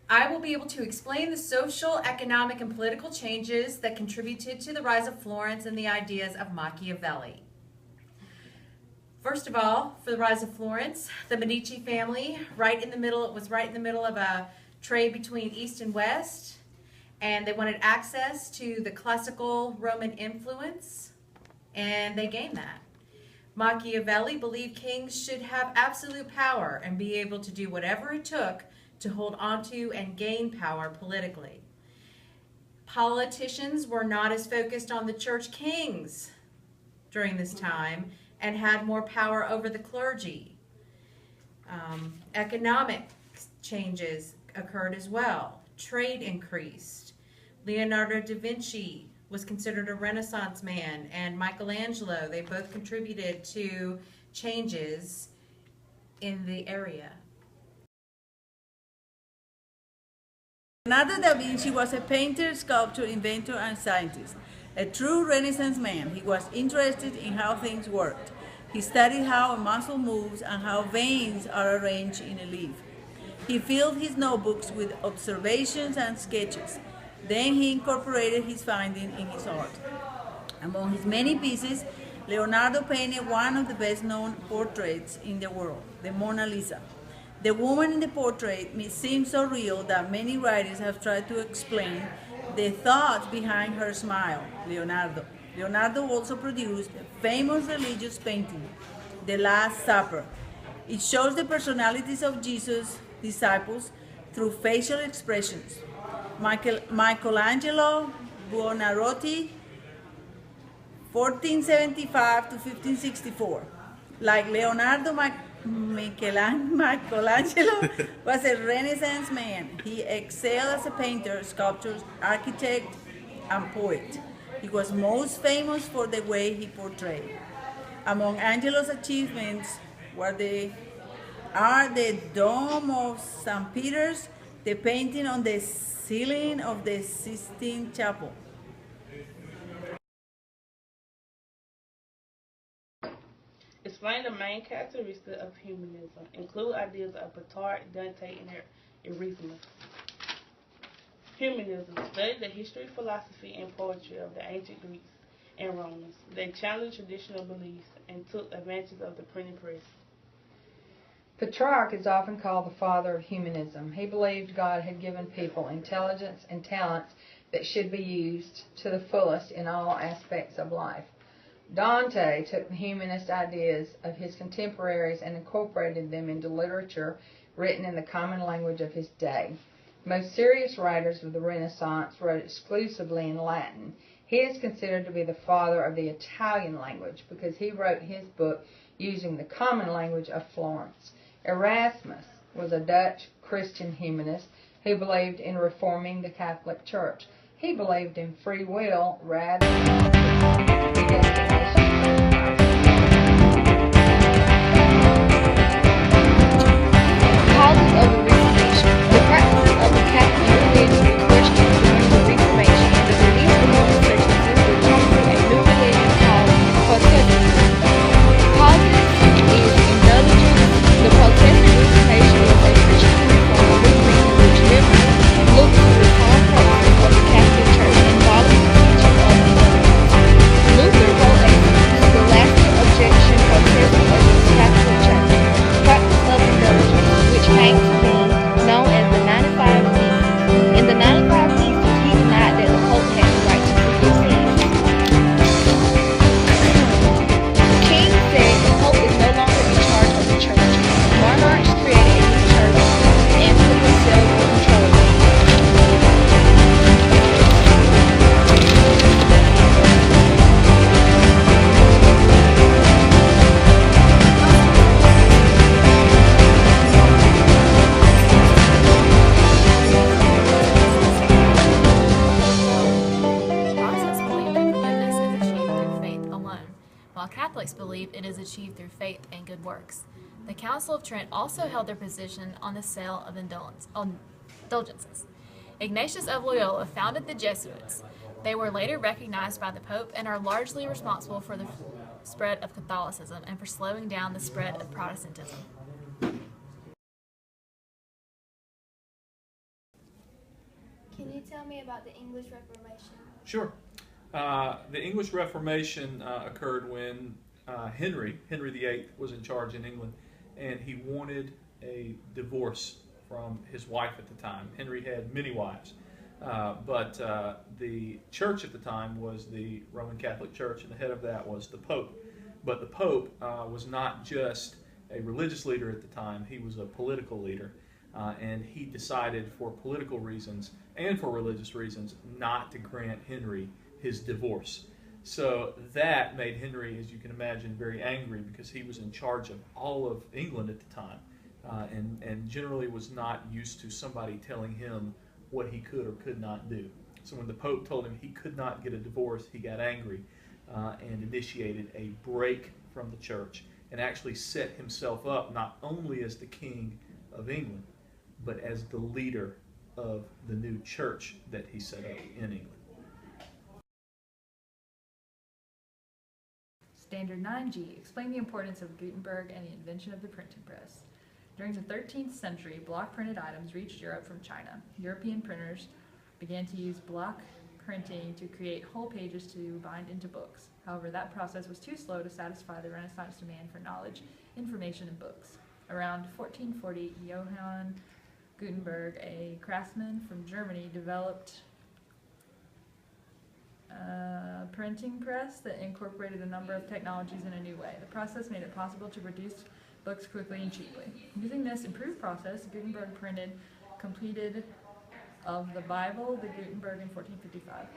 I will be able to explain the social, economic, and political changes that contributed to the rise of Florence and the ideas of Machiavelli. First of all, for the rise of Florence, the Medici family, it was right in the middle of a trade between East and West, and they wanted access to the classical Roman influence, and they gained that. Machiavelli believed kings should have absolute power and be able to do whatever it took to hold onto and gain power politically. Politicians were not as focused on the church kings during this time and had more power over the clergy. Economic changes occurred as well. Trade increased. Leonardo da Vinci was considered a Renaissance man, and Michelangelo, they both contributed to changes in the area. Leonardo da Vinci was a painter, sculptor, inventor, and scientist. A true Renaissance man, he was interested in how things worked. He studied how a muscle moves and how veins are arranged in a leaf. He filled his notebooks with observations and sketches. Then he incorporated his findings in his art. Among his many pieces, Leonardo painted one of the best-known portraits in the world, the Mona Lisa. The woman in the portrait seems so real that many writers have tried to explain the thoughts behind her smile, Leonardo. Leonardo also produced a famous religious painting, The Last Supper. It shows the personalities of Jesus' disciples through facial expressions. Michelangelo Buonarroti, 1475 to 1564. Like Leonardo, Michelangelo was a Renaissance man. He excelled as a painter, sculptor, architect, and poet. He was most famous for the way he portrayed. Among Angelo's achievements are the Dome of St. Peter's, the painting on the ceiling of the Sistine Chapel. Explain the main characteristics of humanism. Include ideas of Petrarch, Dante, and Erasmus. Humanism studied the history, philosophy, and poetry of the ancient Greeks and Romans. They challenged traditional beliefs and took advantage of the printing press. Petrarch is often called the father of humanism. He believed God had given people intelligence and talents that should be used to the fullest in all aspects of life. Dante took the humanist ideas of his contemporaries and incorporated them into literature written in the common language of his day. Most serious writers of the Renaissance wrote exclusively in Latin. He is considered to be the father of the Italian language because he wrote his book using the common language of Florence. Erasmus was a Dutch Christian humanist who believed in reforming the Catholic Church. He believed in free will rather than predestination. Causes of the Reformation. The practices of the Catholic religion were questioned during the Reformation, and the beliefs among the sections were taught through a new religion called Protestantism. Causes is indulgence. The Protestant Reformation was a Christian reform movement in which members looked to reform practices of the Catholic Church involving the teaching of indulgence. Luther wrote a scholastic objection protesting against the Catholic Church practice of indulgence, which came to be known as the 95 Theses. In the 95 Theses, he denied that the Pope had the right to forgive sins. The king said the Pope is no longer in charge of the church. Monarchs created a new church and put themselves in control of it. Protestants believe that forgiveness is achieved through faith alone, while Catholics believe it is achieved through faith and good works. The Council of Trent also held their position on the sale of indulgences. Ignatius of Loyola founded the Jesuits. They were later recognized by the Pope and are largely responsible for the spread of Catholicism and for slowing down the spread of Protestantism. tell me about the English Reformation? Sure. The English Reformation occurred when Henry VIII was in charge in England, and he wanted a divorce from his wife at the time. Henry had many wives, but the church at the time was the Roman Catholic Church, and the head of that was the Pope. But the Pope was not just a religious leader at the time, he was a political leader. And he decided for political reasons and for religious reasons not to grant Henry his divorce. So that made Henry, as you can imagine, very angry because he was in charge of all of England at the time and generally was not used to somebody telling him what he could or could not do. So when the Pope told him he could not get a divorce, he got angry and initiated a break from the church and actually set himself up not only as the King of England, but as the leader of the new church that he set up in England. Standard 9G. Explain the importance of Gutenberg and the invention of the printing press. During the 13th century, block printed items reached Europe from China. European printers began to use block printing to create whole pages to bind into books. However, that process was too slow to satisfy the Renaissance demand for knowledge, information, and books. Around 1440, Johann Gutenberg, a craftsman from Germany, developed a printing press that incorporated a number of technologies in a new way. The process made it possible to produce books quickly and cheaply. Using this improved process, Gutenberg completed of the Bible, the Gutenberg, in 1455.